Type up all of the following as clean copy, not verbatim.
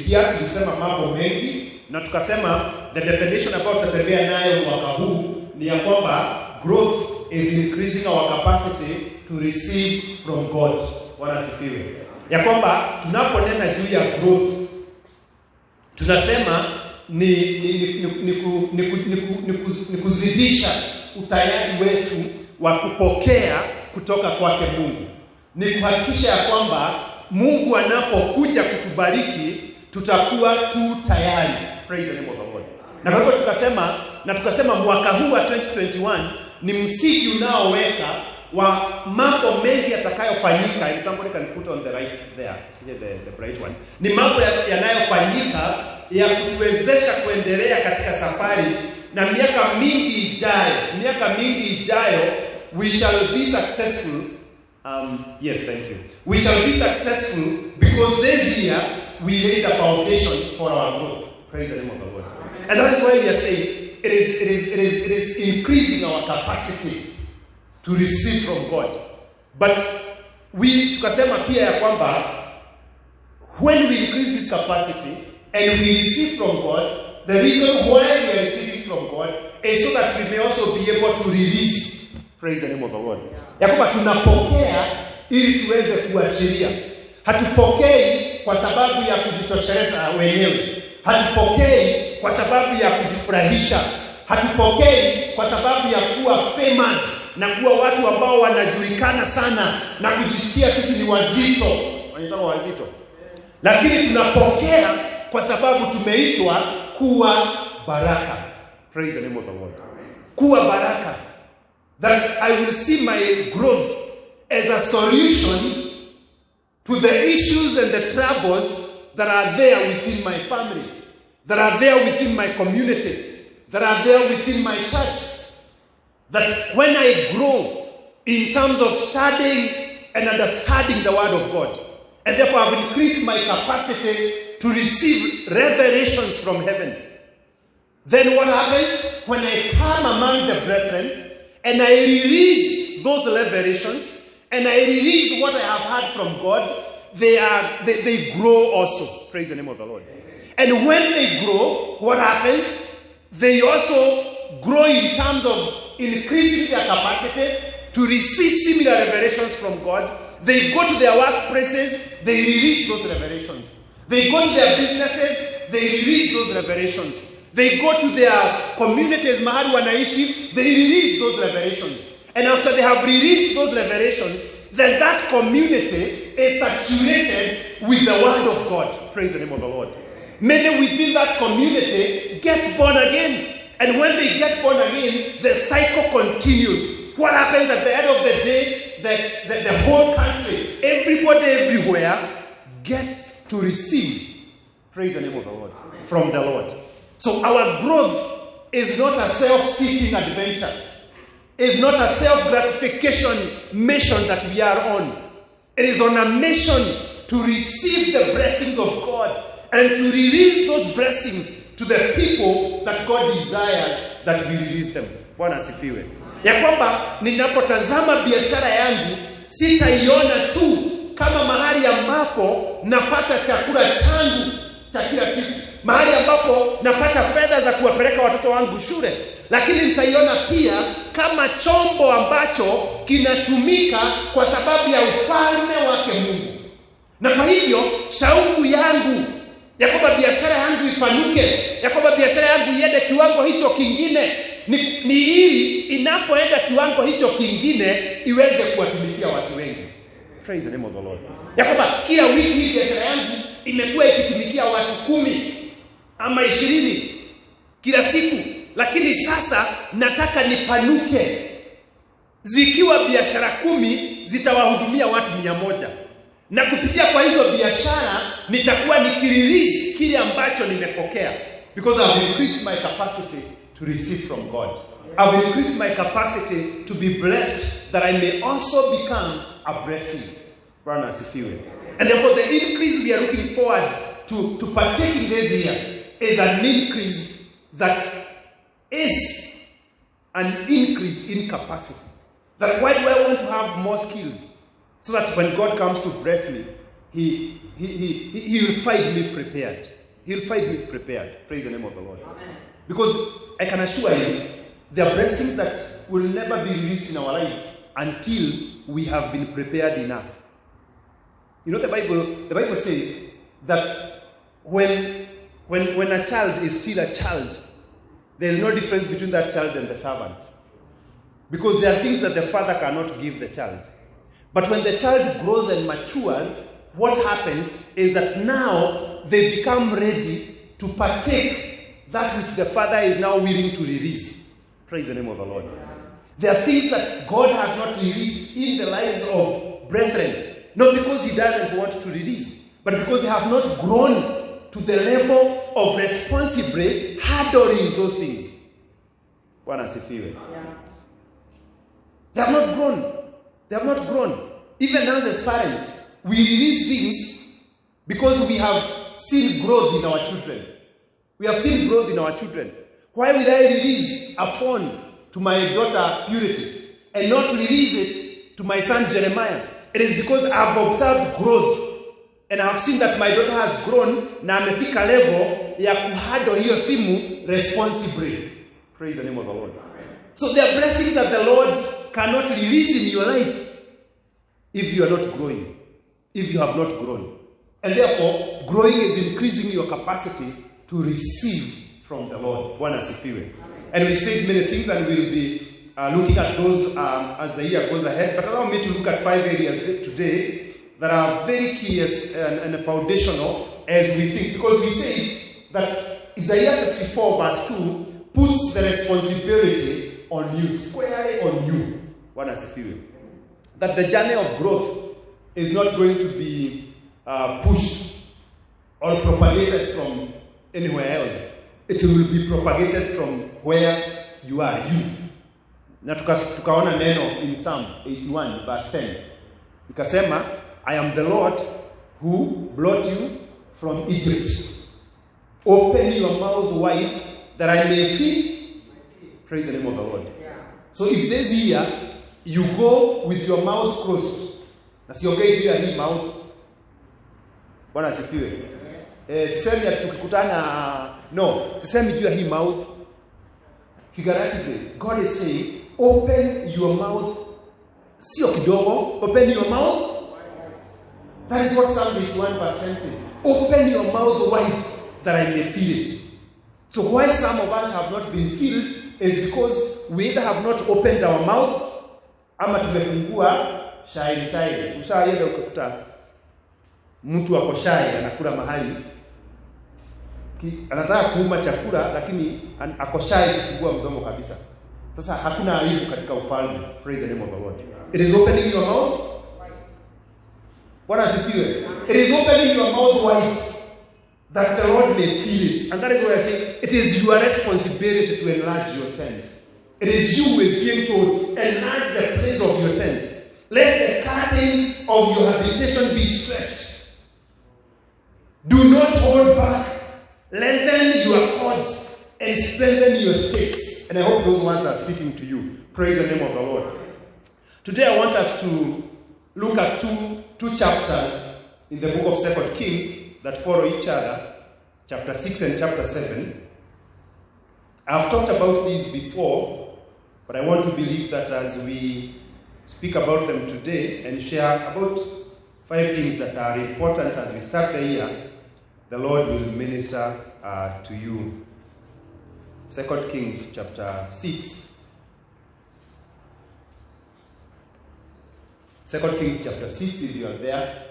tulisikia, tulisema mambo mengi, na tukasema the definition about tutatembea nayo mwaka huu ni ya kwamba growth is increasing our capacity to receive from God. Wanasifiwe. Ya kwamba tunaponena juu ya growth, tunasema ni kuzidisha utayari wetu wa kupokea kutoka kwake Mungu. Ni kuhakikisha ya kwamba Mungu anapokuja kutubariki tutakuwa tu tayari. Praise the name of the Lord. Na kwa hivyo tukasema mwaka huu wa 2021 ni msingi unaoweka wa mambo mengi yatakayofanyika. And somebody can put on the right there, especially the bright one. Ni mambo yanayofanyika ya kutuwezesha kuendelea katika safari, na miaka mingi ijayo we shall be successful. Yes, thank you. We shall be successful because this year we laid the foundation for our growth. Praise the name of the Lord. And that is why we are saying it is increasing our capacity to receive from God. But tukasema pia ya kwamba when we increase this capacity and we receive from God, the reason why we are receiving from God is so that we may also be able to release. Praise the name of the Lord. Ya kwamba tunapokea ili tuweze kuachilia. Hatupokei kwa sababu ya kujitosheleza wenyewe. Hatupokei kwa sababu ya kujifurahisha. Hatupokei kwa sababu ya kuwa famous na kuwa watu ambao wanajulikana sana na kujisikia sisi ni wazito. Wanaitwa wazito. Lakini tunapokea kwa sababu tumeitwa kuwa baraka. Praise the name of the Lord. Kuwa baraka. That I will see my growth as a solution to the issues and the troubles that are there within my family, that are there within my community, that are there within my church. That when I grow in terms of studying and understanding the Word of God, and therefore I've increased my capacity to receive revelations from heaven, then what happens when I come among the brethren and I release those revelations and I release what I have heard from God, they grow also. Praise the name of the Lord. And when they grow, what happens? They also grow in terms of increasing their capacity to receive similar revelations from God. They go to their workplaces, they release those revelations. They go to their businesses, they release those revelations. They go to their communities, mahali wanaishi, they release those revelations. And after they have released those revelations, then that community is saturated with the Word of God. Praise the name of the Lord. Many within that community get born again. And when they get born again, the cycle continues. What happens at the end of the day? The whole country, everybody everywhere gets to receive. Praise the name of the Lord. From the Lord. So our growth is not a self-seeking adventure. It's not a self-gratification mission that we are on. It is on a mission to receive the blessings of God and to release those blessings to the people that God desires that we release them. Bwana asifiwe. Ya kwamba ninapotazama biashara yangu sitaiona tu kama mahali ambapo napata chakula changu cha kila siku, mahali ambapo napata fedha za kuwapeleka watoto wangu shule, lakini nitaiona pia kama chombo ambacho kinatumika kwa sababu ya ufalme wake Mungu. Na kwa hivyo shauku yangu ya kwamba biashara yangu ipanuke, ya kwamba biashara yangu iende kiwango hicho kingine, ni ili inapoenda kiwango hicho kingine iweze kuwatumikia watu wengi. Praise the name of the Lord. Ya kwamba kila wiki hii biashara yangu imekuwa ikitumikia watu 10 ama 20 kila siku, lakini sasa nataka nipanuke. Zikiwa biashara 10 zitawahudumia watu 100. Na kupitia kwa hizo biashara nitakuwa nikirelease kile ambacho nimepokea, because I've increased my capacity to receive from God. I've increased my capacity to be blessed, that I may also become a blessing. Bwana asifiwe. And therefore the increase we are looking forward to partaking this year is an increase that is an increase in capacity. That why do I want to have more skills? So that when God comes to bless me, He'll find me prepared. He'll find me prepared. Praise the name of the Lord. Amen. Because I can assure you, there are blessings that will never be released in our lives until we have been prepared enough. You know, the Bible says that when a child is still a child, there is no difference between that child and the servants. Because there are things that the father cannot give the child. But when the child grows and matures, what happens is that now they become ready to partake that which the father is now willing to release. Praise the name of the Lord. There are things that God has not released in the lives of brethren. Not because he doesn't want to release, but because they have not grown to the level of responsibly handling those things. Bwana asifiwe. They have not grown. They have not grown. Even us as parents, we release things because we have seen growth in our children. We have seen growth in our children. Why will I release a phone to my daughter Purity and not release it to my son Jeremiah? It is because I have observed growth and I have seen that my daughter has grown na amefika level ya kuhandle hiyo simu responsibly. Praise the name of the Lord. So there are blessings that the Lord cannot release in your life if you are not growing, if you have not grown. And therefore, growing is increasing your capacity to receive from the Lord. Bwana asifiwe. And we said many things and we will be looking at those as the year goes ahead. But allow me to look at 5 areas today that are very key and foundational as we think. Because we say that Isaiah 54 verse 2 puts the responsibility on you, squarely on you. Bwana asifiwe. That the journey of growth is not going to be pushed or propagated from anywhere else. It will be propagated from where you are, you. Na tukaona neno in Psalm 81 verse 10. Ikasema, I am the Lord who brought you from Egypt. Open your mouth wide that I may feed. Praise the name of the Lord. Yeah. So if this year you go with your mouth closed, na siongei juu ya hii mouth. Bwana asifiwe. Sisemi ya tukikutana, no, sisemi juu ya hii mouth. Figuratively, God is saying, open your mouth. Sio kidogo, open your mouth. That is what Psalm 81 verse 10 says. Open your mouth wide that I may fill it. So why some of us have not been filled is because we either have not opened our mouth ama tumefungua shairi. Ushaenda ukakuta mtu ako shy anakula mahali anataka kuuma chakula lakini ako shy kufungua mdomo kabisa. Sasa hakuna aibu katika ufalme. Praise the name of the Lord. It is opening your mouth. Bwana asifiwe. It is opening your mouth wide that the Lord may feel it. And that is why I say it is your responsibility to enlarge your tent. It is you who is going to enlarge the place of your tent. Let the curtains of your habitation be stretched. Do not hold back. Lengthen your cords and strengthen your stakes. And I hope those ones are speaking to you. Praise the name of the Lord. Today I want us to look at two chapters in the book of 2 Kings that follow each other. Chapter 6 and chapter 7. I've talked about these before, but I want to believe that as we speak about them today and share about 5 things that are important as we start the year, the Lord will minister to you. 2 Kings chapter 6. 2 Kings chapter 6, if you are there.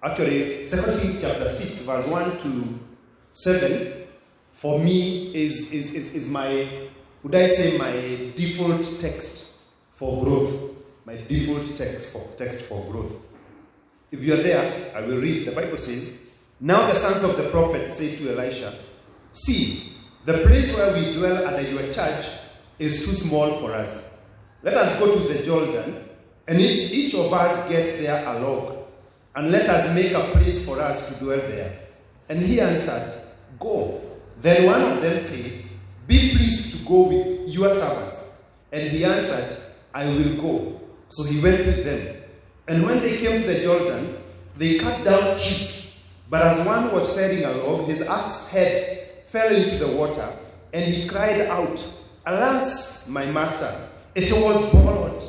Actually, 2 Kings chapter 6, verse 1 to 7, for me is my, would I say, my default text for growth. My default text for growth. If you are there, I will read. The Bible says, now the sons of the prophet said to Elisha, see, the place where we dwell under your charge is too small for us. Let us go to the Jordan, and each of us get there a log, and let us make a place for us to dwell there. And he answered, go. Then one of them said, be pleased to go with your servants. And he answered, I will go. So he went with them. And when they came to the Jordan, they cut down trees. But as one was felling a log, his axe head fell into the water, and he cried out, "Alas, my master, it was borrowed."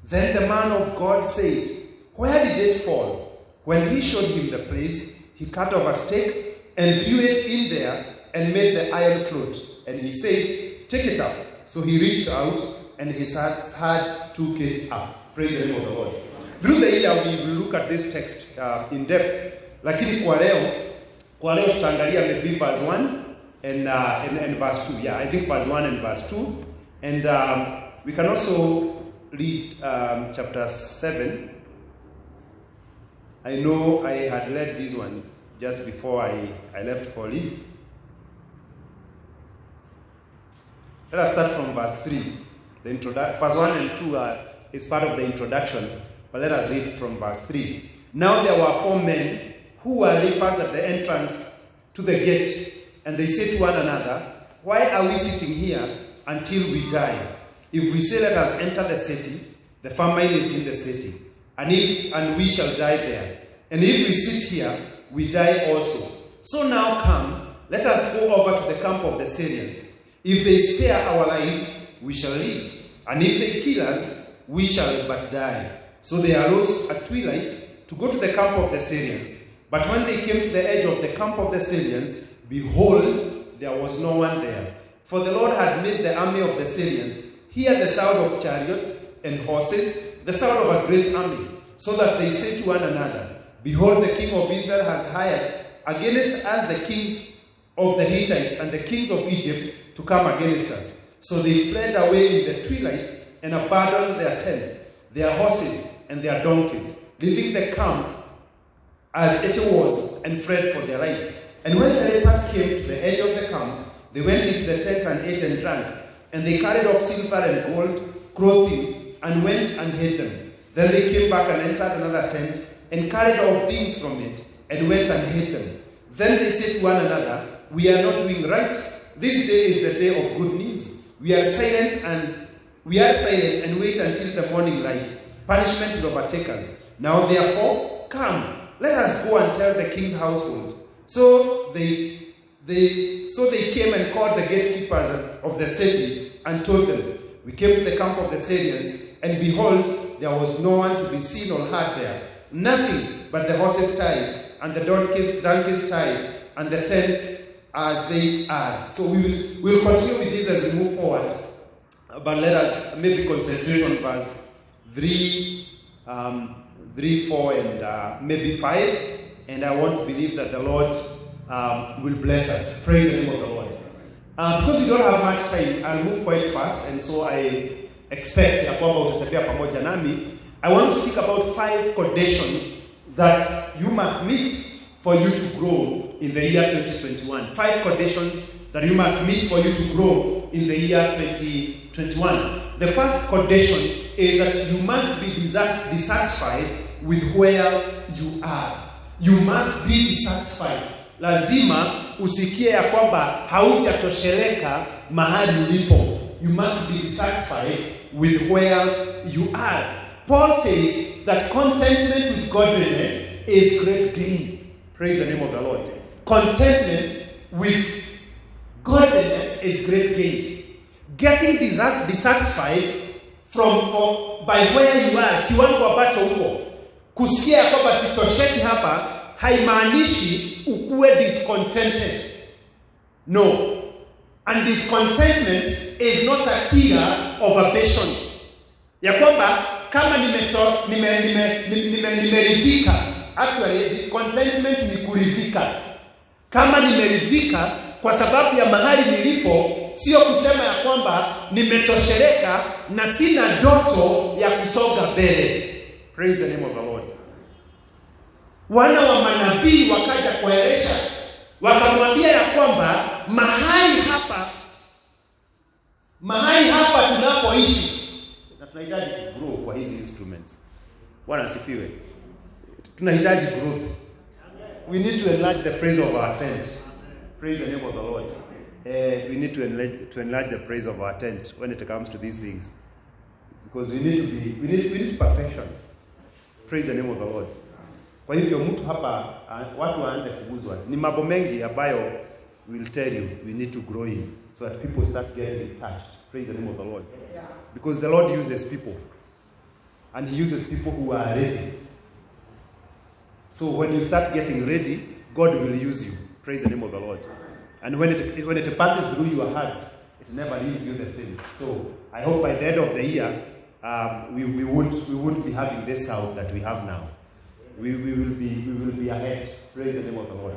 Then the man of God said, "Where did it fall?" When he showed him the place, he cut off a stake and threw it in there and made the iron float. And he said, "Take it up." So he reached out, and his hand took it up. Praise the name of the Lord. Through the year, we will look at this text in depth. Lakini kwa leo tutaangalia maybe verse 1 and verse 2. Yeah, I think verse 1 and verse 2. And we can also read chapter 7. I know I had read this one just before I left for leave. Let us start from verse 3. Verse 1 and 2 is part of the introduction, but let us read from verse 3. Now there were 4 men who were lepers at the entrance to the gate, and they said to one another, "Why are we sitting here until we die? If we say, 'Let us enter the city,' the famine is in the city, and we shall die there. And if we sit here, we die also. So now come, let us go over to the camp of the Syrians. If they spare our lives, we shall live, and if they kill us, we shall but die." So they arose at twilight to go to the camp of the Syrians. But when they came to the edge of the camp of the Syrians, behold, there was no one there. For the Lord had made the army of the Syrians hear the sound of chariots and horses, the sound of a great army, so that they said to one another, "Behold, the king of Israel has hired against us the kings of the Hittites and the kings of Egypt to come against us." So they fled away in the twilight and abandoned their tents, their horses, and their donkeys, leaving the camp as it was, and fled for their lives. And when the lepers came to the edge of the camp, they went into the tent and ate and drank. And they carried off silver and gold, clothing, and went and hid them. Then they came back and entered another tent, and carried all things from it, and went and hid them. Then they said to one another, "We are not doing right. This day is the day of good news. We are silent and wait until the morning light. Punishment will overtake us. Now therefore, come, let us go and tell the king's household." So they came and called the gatekeepers of the city and told them, "We came to the camp of the Syrians, and behold, there was no one to be seen or heard there. Nothing but the horses tied, and the donkeys tied, and the tents as they are." So we will continue with this as we move forward. But let us maybe concentrate on verse 3, 4, and maybe 5. And I want to believe that the Lord will bless us. Praise the name of the Lord. Because we don't have much time, I'll move quite fast, and so I expect ya kwamba utatembea pamoja nami. I want to speak about 5 conditions that you must meet for you to grow in the year 2021. 5 conditions that you must meet for you to grow in the year 2021. The first condition is that you must be dissatisfied with where you are. You must be dissatisfied. Lazima usikie ya kwamba haujatosheleka mahali ulipo. You must be dissatisfied with where you are. Paul says that contentment with godliness is great gain. Praise the name of the Lord. Contentment with godliness is great gain. Getting dissatisfied by where you are, kiwango ambacho uko. Kusikia kwamba sitosheki hapa haimaanishi ukuwe discontented. No. And discontentment is not a killer of ambition. Ya kwamba kama nimeridhika, actually contentment ni kuridhika. Kama nimeridhika kwa sababu ya mahali nilipo, sio kusema ya kwamba nimetosheleka na sina ndoto ya kusonga mbele. Praise the name of the Lord. Wana wa manabii wakaja kueleza, wakamwambia ya kwamba mahali hapa tunapoishi na tunahitaji grow kwa hizi instruments. Bwana asifiwe. Tunahitaji growth. We need to enlarge the praise of our tent. Praise the name of the Lord. We need to enlarge the praise of our tent when it comes to these things, because we need perfection. Praise the name of the Lord. Kwa hivyo mtu hapa watu waanze kuguzwa. Ni mambo mengi ambayo will tell you we need to grow in so that people start getting touched. Praise the name of the Lord. Because the Lord uses people. And he uses people who are ready. So when you start getting ready, God will use you. Praise the name of the Lord. And when it passes through your hearts, it never leaves you the same. So I hope by the end of the year, we won't be having this sound that we have now. We will be ahead. Praise the name of the Lord.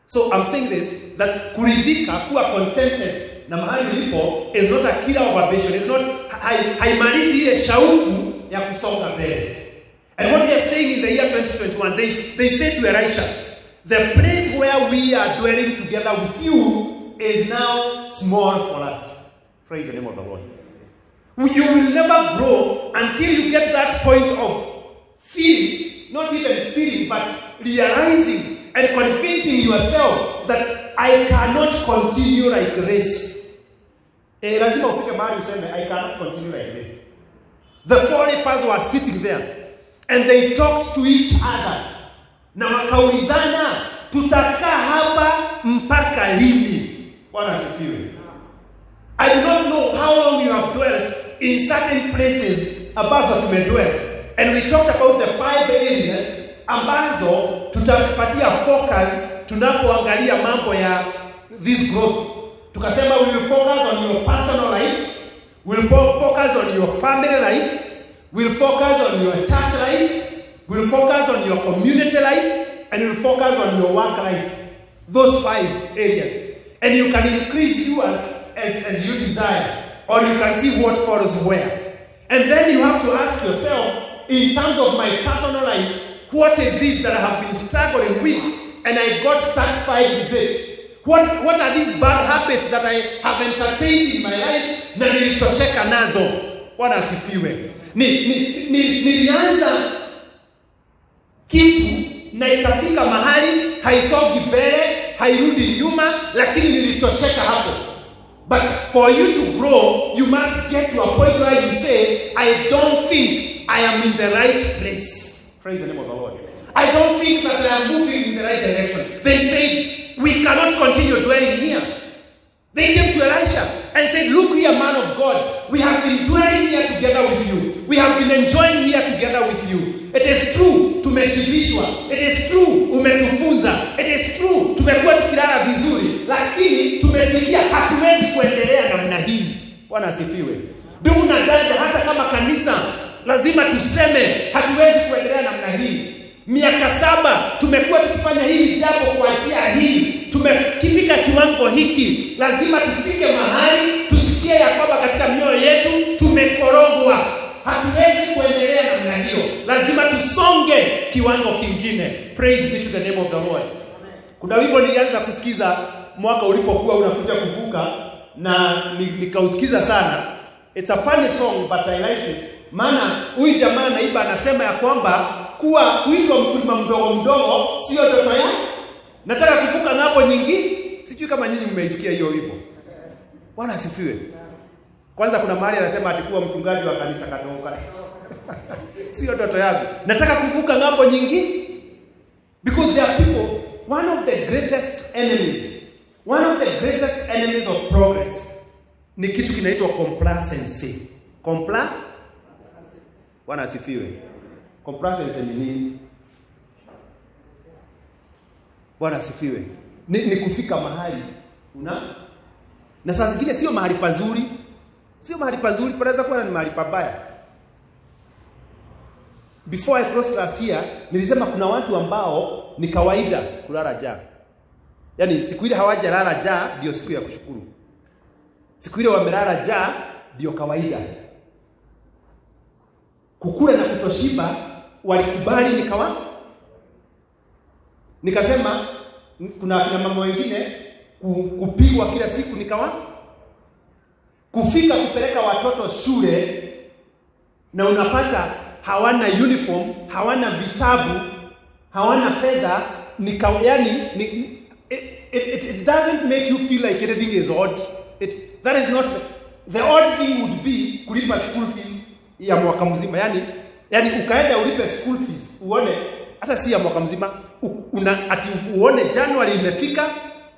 So I'm saying this, that kuridhika, kuwa contented na mahali ulipo is not a killer of ambition. It's not haimaanishi ile shauku ya kusonga mbele. And what they are saying in the year 2021, they say to Elisha, the place where we are dwelling together with you is now small for us. Praise the name of the Lord. You will never grow until you get to that point of feeling, not even feeling, but realizing and convincing yourself that I cannot continue like this. Lazima ufike mahali useme, I cannot continue like this. The four lepers were sitting there and they talked to each other. Na wakaulizana, tutakaa hapa mpaka lini? Bwana asifiwe. I do not know how long you have dwelt in certain places ambazo tumedwell. And we talked about the 5 areas ambazo tutazipatia focus tunapoangalia mambo ya this growth. Tukasema we will focus on your personal life, we will focus on your family life, we will focus on your church life, we will focus on your community life, and we will focus on your work life. Those 5 areas. And you can increase yours as you desire, or you can see what falls where. And then you have to ask yourself, in terms of my personal life, what is this that I have been struggling with and I got satisfied with it? What are these bad habits that I have entertained in my life na nilitosheka nazo? Bwana asifiwe. Nilianza kitu na ikafika mahali haisogi mbele, hairudi nyuma, lakini nilitosheka hapo. But for you to grow, you must get to a point where you say, I don't think I am in the right place. Praise the name of the Lord. I don't think that I am moving in the right direction. They said, we cannot continue dwelling here. They came to Elisha and said, look here, man of God. We have been dwelling here together with you. We have been enjoying here together with you. It is true, tumeshibishwa. It is true, umetufunza. It is true, tumekuwa tukilala vizuri. Lakini tumesikia hatuwezi kuendelea namna hii. Bwana asifiwe. Ndugu na dada, hata kama kanisa lazima tuseme hatuwezi kuendelea namna hii. Miaka 7 tumekuwa tukifanya hili jambo kwa njia hii. Tumefika kiwango hiki. Lazima tufike mahali tusikie ya kwamba katika mioyo yetu tumekorogwa. Hatuwezi kuendelea namna hiyo. Lazima tusonge kiwango kingine. Praise be to the name of the Lord. Kuna wimbo nilianza kusikiza mwaka ulipokuwa unakuja kuvuka na nikausikiza sana. It's a funny song but I liked it. Maana huyu jamaa naiba anasema ya kwamba kuitwa mkulima mdogo sio ndoto yake. Nataka kuvuka ng'ambo nyingi. Sijui kama nyinyi mmeisikia hiyo wimbo. Bwana asifiwe. Kwanza kuna mahali anasema atakuwa mchungaji wa kanisa kadogo. Sio ndoto yangu. Nataka kuvuka ng'ambo nyingi. Because there are people, one of the greatest enemies of progress ni kitu kinaitwa complacency. Bwana asifiwe. Complacency ni nini? Bwana asifiwe. Ni kufika mahali na saa zingine sio mahali pazuri. Sio mahali pazuri, panaweza kuwa ni mahali pabaya. Before I crossed last year, nilisema kuna watu ambao ni kawaida kulala njaa. Yaani siku ile hawajalala njaa ndio siku ya kushukuru. Siku ile wamelala njaa ndio kawaida. Kukula na kutoshiba walikubali nikasema kuna kina mama wengine kupigwa kila siku kufika kupeleka watoto shule na unapata hawana uniform, hawana vitabu, hawana fedha, it doesn't make you feel like anything is odd. That is not the odd thing would be kulipa school fees ya mwaka mzima. Yani ukaenda ulipe school fees uone hata si ya mwaka mzima, ati uone January imefika,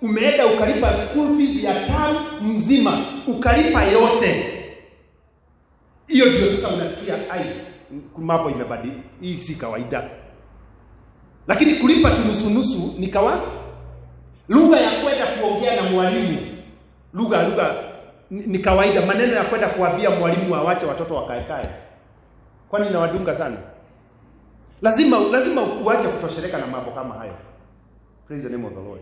umeenda ukalipa school fees ya term mzima, ukalipa yote. Hiyo ndio sasa unasikia mambo imebadilika. Hii si kawaida. Lakini kulipa tu nusu ni lugha ya kwenda kuongea na mwalimu. Lugha ni kawaida. Maneno ya kwenda kuambia mwalimu awache watoto wakaekae. Kwani inawadunga sana? Lazima uache kutosheleka na mambo kama hayo. Praise the name of the Lord.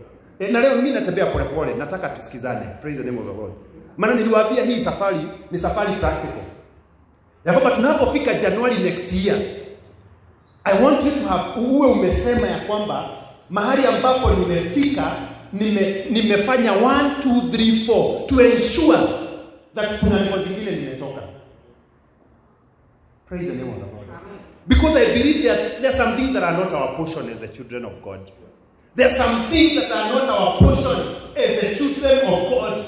Na leo mimi natembea pole, nataka tusikizane. Praise the name of the Lord. Maana niliwaambia hii safari ni safari practical. Ya kwamba tunapofika January next year, I want you to have uwe umesema ya kwamba mahali ambapo nimefika nimefanya 1 2 3 4 to ensure that kuna level zingine nimetoka. Praise the name of the Lord. Because I believe there are some things that are not our portion as the children of God. There are some things that are not our portion as the children of God.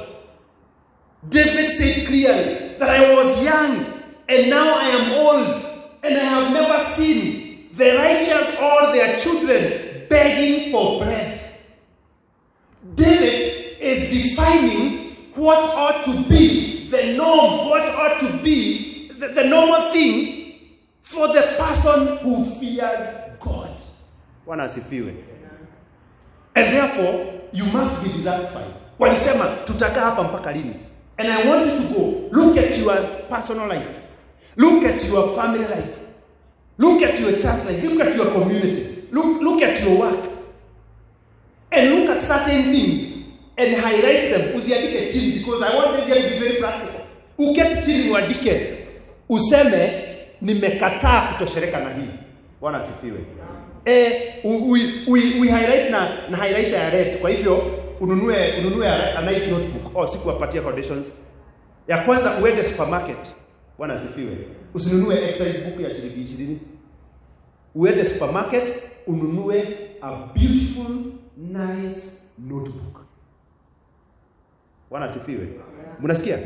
David said clearly that I was young and now I am old and I have never seen the righteous or their children begging for bread. David is defining what ought to be the norm, what ought to be the normal thing for the person who fears God. Bwana asifiwe. And therefore, you must be dissatisfied. Walisema tutakaa hapa mpaka lini? And I want you to go. Look at your personal life. Look at your family life. Look at your church life. Look at your community. Look at your work. And look at certain things and highlight them. Usiandike chini, because I want this year to be very practical. Uketi chini uandike. Useme nimekataa kutosheleka na hii. Bwana asifiwe. We highlight na highlight ya red. Kwa hivyo ununue a nice notebook. Sikuwapatia conditions. Ya kwanza uende supermarket. Bwana asifiwe. Usinunue exercise book ya shilingi 20. Uende supermarket, ununue a beautiful nice notebook. Bwana asifiwe. Mnasikia?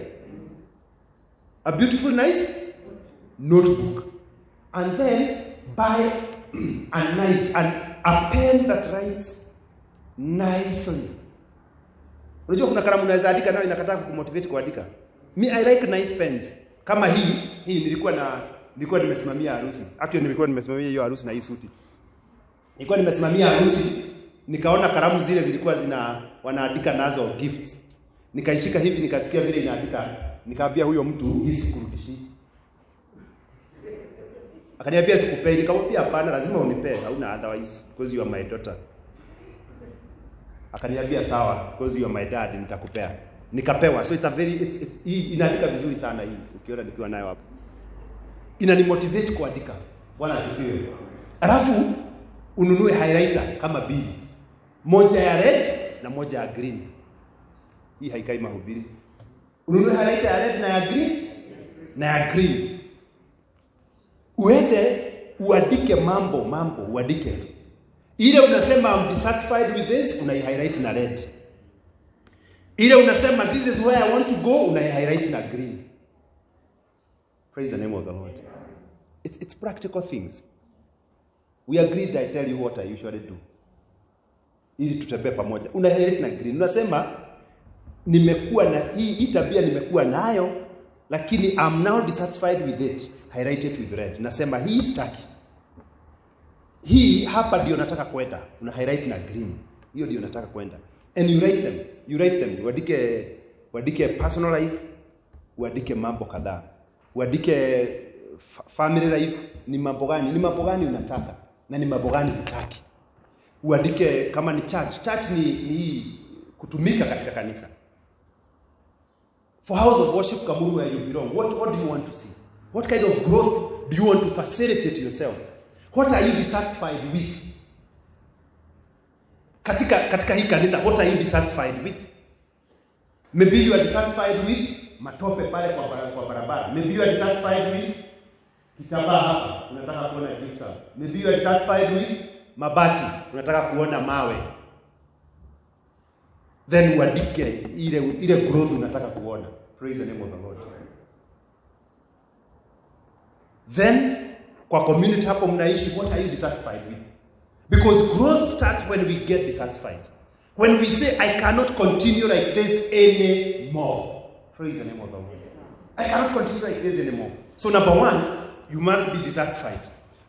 A beautiful nice notebook. And then buy a pen that writes nicely. Unajua kuna kalamu unaweza andika nayo inakataa kukumotivate kuandika. Me I like nice pens. Kama hii nilikuwa nimesimamia harusi. Actually nilikuwa nimesimamia hiyo harusi na hii suti. Nilikuwa nimesimamia harusi, nikaona kalamu zile zilikuwa wanaandika nazo gifts. Nikaishika hivi nikasikia vile inaandika. Nikaambia huyo mtu hii sikurudishi. Akaniambia sikupei, nikamwambia hapana, lazima unipe, hauna otherwise because you are my daughter. Akaniambia sawa, because you are my dad nitakupea. Nikapewa. So it's a very inaandika vizuri sana hii. Ukiona nikiwa nayo hapo. Inanimotivate kuandika. Bwana asifiwe. Alafu ununue highlighter kama mbili. Moja ya red na moja ya green. Hii haikai mahubiri. Ununue highlighter ya red na ya green. Uende uandike mambo uandike. Ile unasema I'm dissatisfied with this, unai-highlight na red. Ile unasema this is where I want to go, unai-highlight na green. Praise the name of the Lord. It's practical things. We agreed, I tell you what I usually do. Ili tutembee pamoja. Una-highlight na green. Unasema nimekuwa na hii tabia nimekuwa nayo, lakini I'm now dissatisfied with it. Highlight it with red. Nasema hii sitaki. Hii hapa ndio nataka kwenda. Una highlight na green. Hiyo ndio nataka kwenda. And you write them. Uandike personal life, uandike mambo kadhaa. Uandike family life, ni mambo gani unataka na ni mambo gani hutaki. Uandike kama ni church. Church ni kutumika katika kanisa. For house of worship Kamuru where you belong, what do you want to see? What kind of growth do you want to facilitate yourself? What are you dissatisfied with? Katika hii kanisa, what are you dissatisfied with? Maybe you are dissatisfied with matope pale kwa barabara. Maybe you are dissatisfied with kitambaa hapa, unataka kuona gypsum. Maybe you are dissatisfied with mabati, unataka kuona mawe. Then uandike ile growth unataka kuona. Praise the name of the Lord. Then kwa community hapo mnaishi, what are you dissatisfied with? Because growth starts when we get dissatisfied. When we say, I cannot continue like this anymore. Praise the name of the Lord. I cannot continue like this anymore. So number one, you must be dissatisfied.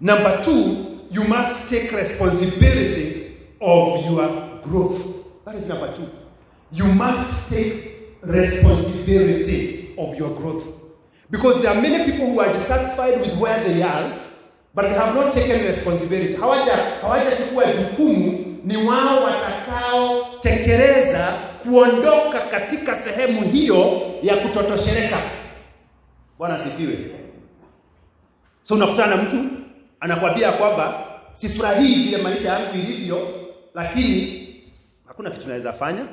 Number two, you must take responsibility of your growth. That is number two. You must take responsibility of your growth. Because there are many people who are dissatisfied with where they are, but they have not taken responsibility. Hawajachukua jukumu, ni wao watakao tekeleza kuondoka katika sehemu hiyo ya kutotosheleka. Bwana asifiwe. So unakutana na mtu anakuambia kwamba sifurahii vile maisha yangu ilivyo, lakini hakuna kitu naweza fanya.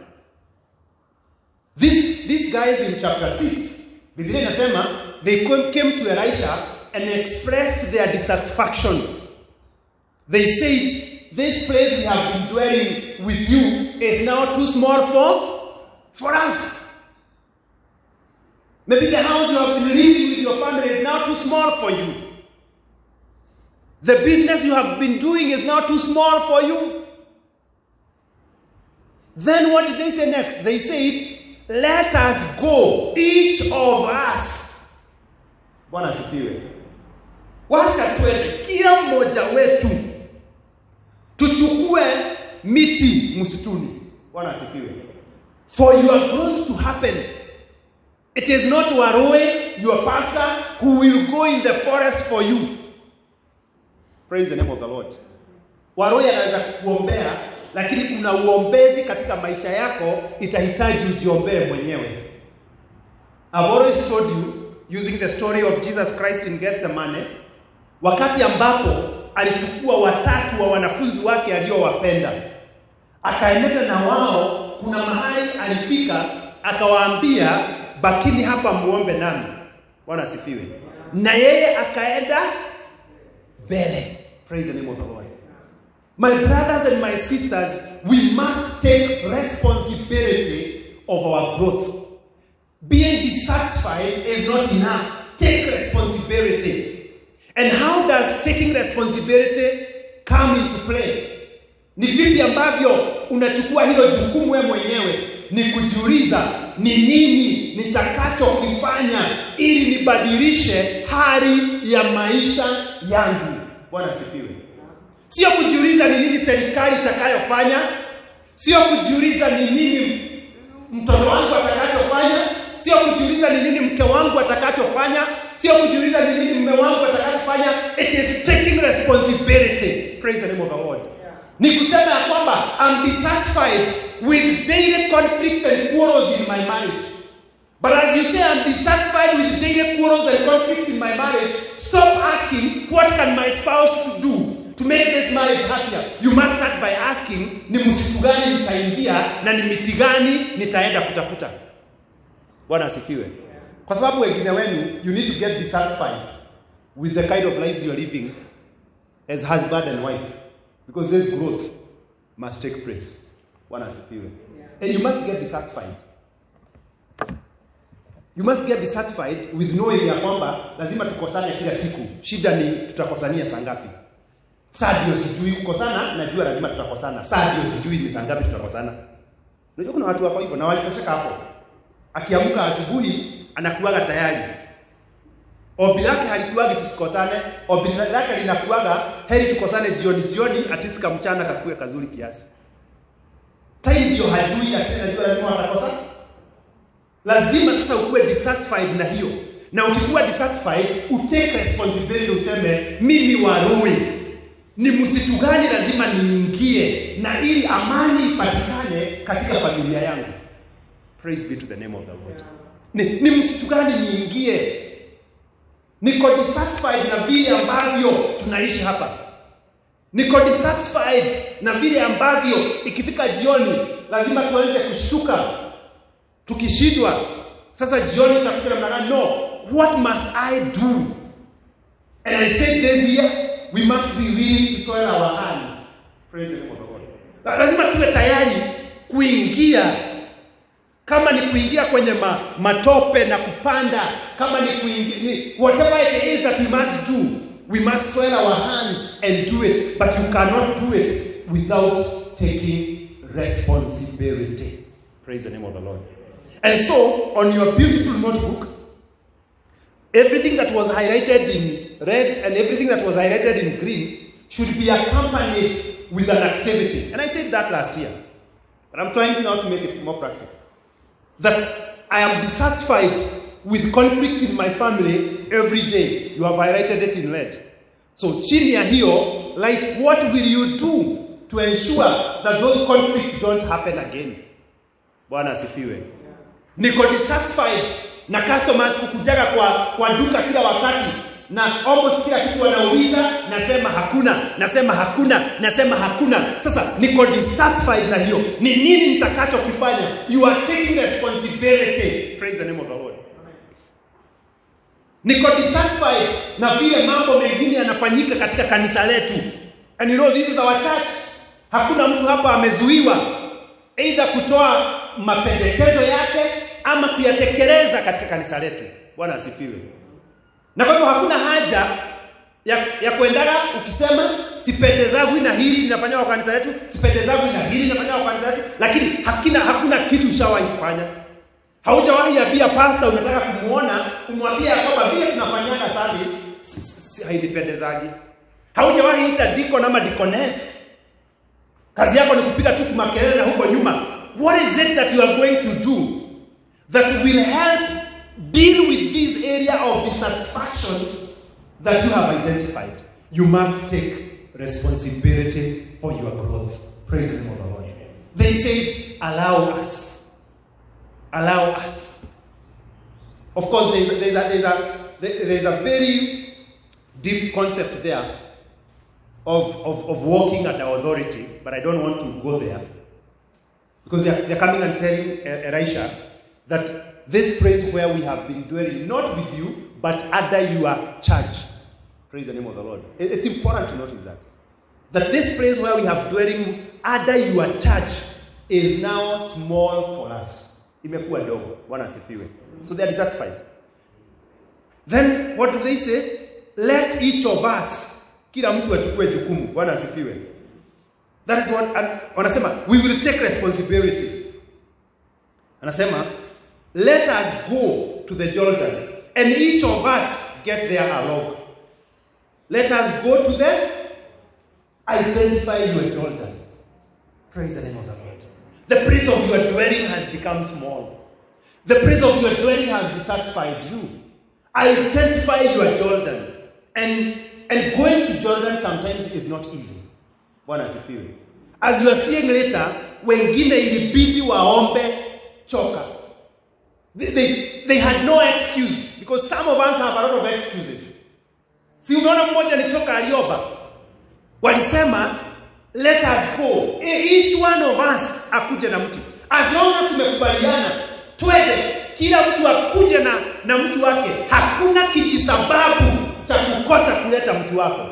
These guys in chapter 6, Biblia inasema they came to Elisha and expressed their dissatisfaction. They said, this place we have been dwelling with you is now too small for us. Maybe the house you have been living with your family is now too small for you. The business you have been doing is now too small for you. Then what did they say next? They said, let us go, each of us. Bwana asifiwe. Wacha twende kila mmoja wetu tuchukue miti msituni. Bwana asifiwe. For your growth to happen, it is not Waroe, your pastor, who will go in the forest for you. Praise the name of the Lord. Waroe anaweza kukuombea, lakini kuna uombezi katika maisha yako itahitaji ujiombee mwenyewe. I've always told you, using the story of Jesus Christ in Gethsemane, wakati ambapo alichukua watatu wa wanafunzi wake aliowapenda, akaenenda na wao, kuna mahali alifika, akawaambia, bakini hapa muombe nami. Bwana asifiwe. Na yeye akaenda mbele. Praise the name of the Lord. My brothers and my sisters, we must take responsibility of our growth. Being dissatisfied is not enough. Take responsibility. And how does taking responsibility come into play? Ni vipi ambavyo unachukua hilo jukumu wewe mwenyewe? Ni kujiuliza, ni nini nitakachokifanya ili nibadilishe hali ya maisha yangu? Bwana asifiwe. Sio kujiuliza ni nini serikali itakayofanya, sio kujiuliza ni nini mtoto wangu atakachofanya, sio kujiuliza ni nini mke wangu atakachofanya, sio kujiuliza ni nini mume wangu atakachofanya. It is taking responsibility. Praise the name of the Lord. Ni kusema kwamba I'm dissatisfied with daily conflict and quarrels in my marriage. But as you say, I'm dissatisfied with daily quarrels and conflict in my marriage, stop asking, what can my spouse do to make this marriage happier? You must start by asking, ni msitu gani nitaingia na ni miti gani nitaenda kutafuta? Bwana asifiwe. Kwa sababu wengine wenu, you need to get dissatisfied with the kind of lives you are living as husband and wife. Because this growth must take place. Bwana asifiwe. And you must get dissatisfied. You must get dissatisfied with knowing ya kwamba lazima tukosane kila siku. Shida ni tutakosania saa ngapi? Saa ndio sijui kukosana, najua lazima tutakosana. Saa ndio sijui ni saa ngapi tutakosana. Unajua kuna watu wako hivyo na walitosheka hapo. Akiamka asubuhi anakuaga tayari. Ombi lake halikuagi tusikosane, ombi lake linakuaga heri tukosane jioni atisika mchana kakue kazuri kiasi. Time ndio hajui, lakini anajua lazima watakosana. Lazima sasa ukue dissatisfied na hiyo. Na ukikuwa dissatisfied, utake responsibility, useme mimi Waroe, ni msitu gani lazima niingie na ili amani ipatikane katika familia yangu. Praise be to the name of the Lord. Ni msitu gani niingie? Niko dissatisfied na vile ambavyo tunaishi hapa. Niko dissatisfied na vile ambavyo ikifika jioni lazima tuanze kushtuka. Tukishindwa sasa jioni tutakuja namna gani? No, what must I do? And I said this year, we must be willing to soil our hands. Praise the name of the Lord. Lazima tuwe tayari kuingia. Kama ni kuingia kwenye matope na kupanda, kama ni kuingia, whatever it is that we must do, We must swell our hands and do it, but you cannot do it without taking responsibility. Praise the name of the Lord. And so, on your beautiful notebook, everything that was highlighted in red and everything that was highlighted in green should be accompanied with an activity. And I said that last year. But I'm trying now to make it more practical. That I am dissatisfied with conflict in my family every day. You have highlighted it in red. So, chini ya hiyo, like, what will you do to ensure that those conflicts don't happen again? Bwana asifiwe. Niko dissatisfied na customers kukujaga kwa duka kila wakati na almost kila kitu wanauliza, nasema hakuna. Sasa niko dissatisfied na hiyo. Ni nini nitakachokifanya? You are taking responsibility. Praise the name of the Lord. Niko dissatisfied na vile mambo mengine yanafanyika katika kanisa letu. And you know, this is our church. Hakuna mtu hapa amezuiwa either kutoa mapendekezo yake ama kuyatekeleza katika kanisa letu. Bwana asifiwe. Na kwa hivyo hakuna haja ya kuendaga ukisema sipendezagwi na hili linafanywa kwa kanisa letu, sipendezagwi na hili linafanywa kwa kanisa letu, lakini hakuna kitu ushawahi kufanya. Haujawahi ambia pastor unataka kumuona, umwambie kwamba vile tunafanyanga service hainipendezagi. Haujawahi ita deacon ama deaconess. Kazi yako ni kupiga tu makelele na huko nyuma. What is it that you are going to do that will help deal with this area of dissatisfaction that you have identified? You must take responsibility for your growth. Praise the name of the Lord. They said, allow us. Allow us. Of course, there's a very deep concept there of walking under authority, but I don't want to go there. Because they're coming and telling Elisha that this place where we have been dwelling, not with you, but under your charge. Praise the name of the Lord. It's important to notice that. That this place where we have dwelling under your charge is now small for us. Imekuwa dogo. Bwana asifiwe. So they are dissatisfied. Then what do they say? Let each of us, kila mtu achukue jukumu. Bwana asifiwe. That is what wanasema, we will take responsibility. Anasema, let us go to the Jordan and each of us get there along. Let us go to the identify your Jordan. Praise the name of the Lord. The place of your dwelling has become small. The place of your dwelling has dissatisfied you. Identify your Jordan. And going to Jordan sometimes is not easy. Bwana asifiwe. As you are seeing later, wengine ilibidi waombe choka. They had no excuse, because some of us have a lot of excuses. Si unaona mmoja ni choka aliomba. Walisema, let us go. Each one of us akuje na mtu. As long as tumekubaliana, twende, kila mtu akuje na mtu wake. Hakuna kijisababu cha kukosa kuleta mtu wako.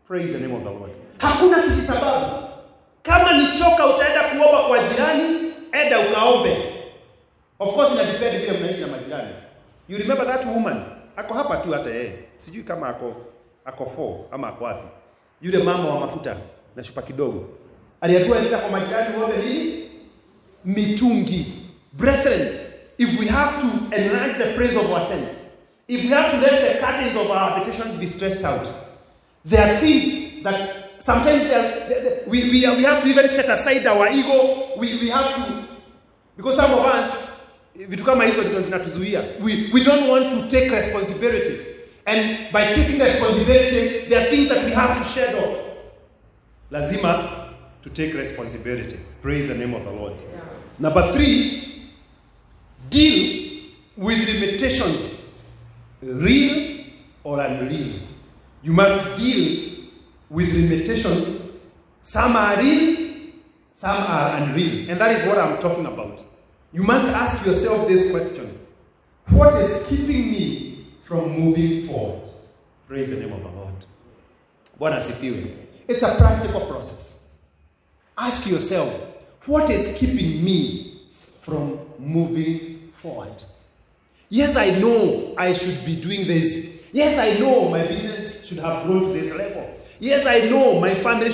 Praise the name of the Lord. Hakuna kijisababu. Kama ni choka utaenda kuomba kwa jirani, enda ukaombe. Of course ina depend vile mnaishi na majirani. You remember that woman? Ako hapa tu hata yeye. Sijui kama ako 4 ama ako wapi. Yule mama wa mafuta na chupa kidogo. Aliambiwa enda kwa majirani uombe nini? Mitungi. Brethren, if we have to enlarge the praise of our tent, if we have to let the curtains of our habitations be stretched out, there are things that sometimes we have to even set aside our ego. We have to, because some of us, vitu kama hizo ndizo zinatuzuia. We don't want to take responsibility. And by taking responsibility, there are things that we have to shed off. Lazima to take responsibility. Praise the name of the Lord. Yeah. Number 3, deal with limitations, real or unreal. You must deal with limitations. Some are real, some are unreal. And that is what I'm talking about. You must ask yourself this question. What is keeping me from moving forward? Praise the name of the Lord. Bwana asifiwe. It's a practical process. Ask yourself, what is keeping me from moving forward? Yes, I know I should be doing this. Yes, I know my business should have grown to this level. Yes, I know my family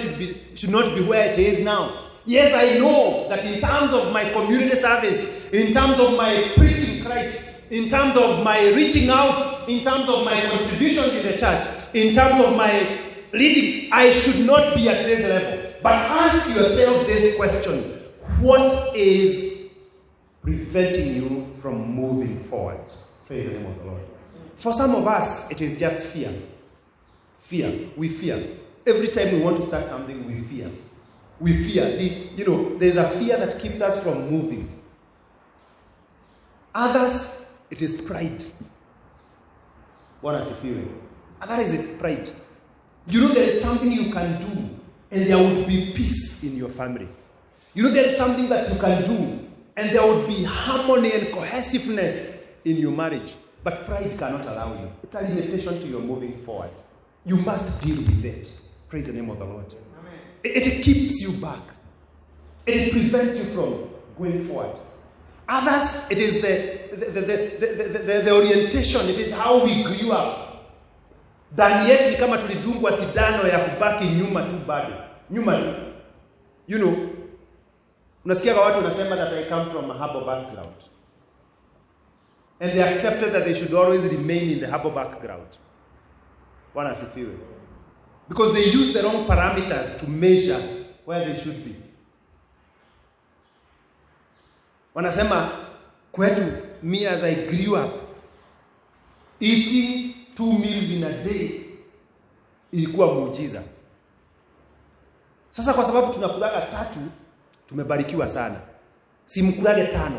should not be where it is now. Yes, I know that in terms of my community service, in terms of my preaching Christ, in terms of my reaching out, in terms of my contributions in the church, in terms of my leading, I should not be at this level. But ask yourself this question: what is preventing you from moving forward? Praise the name of the Lord. For some of us, it is just fear. Fear. We fear. Every time we want to start something, we fear. We fear. There's a fear that keeps us from moving. Others, it is pride. What is the feeling? Others, it's pride. There is something you can do, and there would be peace in your family. There is something that you can do, and there would be harmony and cohesiveness in your marriage. But pride cannot allow you. It's a limitation to your moving forward. You must deal with it. Praise the name of the Lord. It keeps you back. It prevents you from going forward. Others, it is the orientation. It is how we grew up. Ndani yetu ni kama tulidungwa sindano ya kubaki nyuma tu bado. Nyuma tu. Unasikia kwa watu wanasema that I come from a humble background. And they accepted that they should always remain in the humble background. Bwana asifiwe. Because they use the wrong parameters to measure where they should be. Wanasema kwetu, me as I grew up, eating 2 meals in a day ilikuwa muujiza. Sasa kwa sababu tunakulaga 3, tumebarikiwa sana. Si mkulage 5.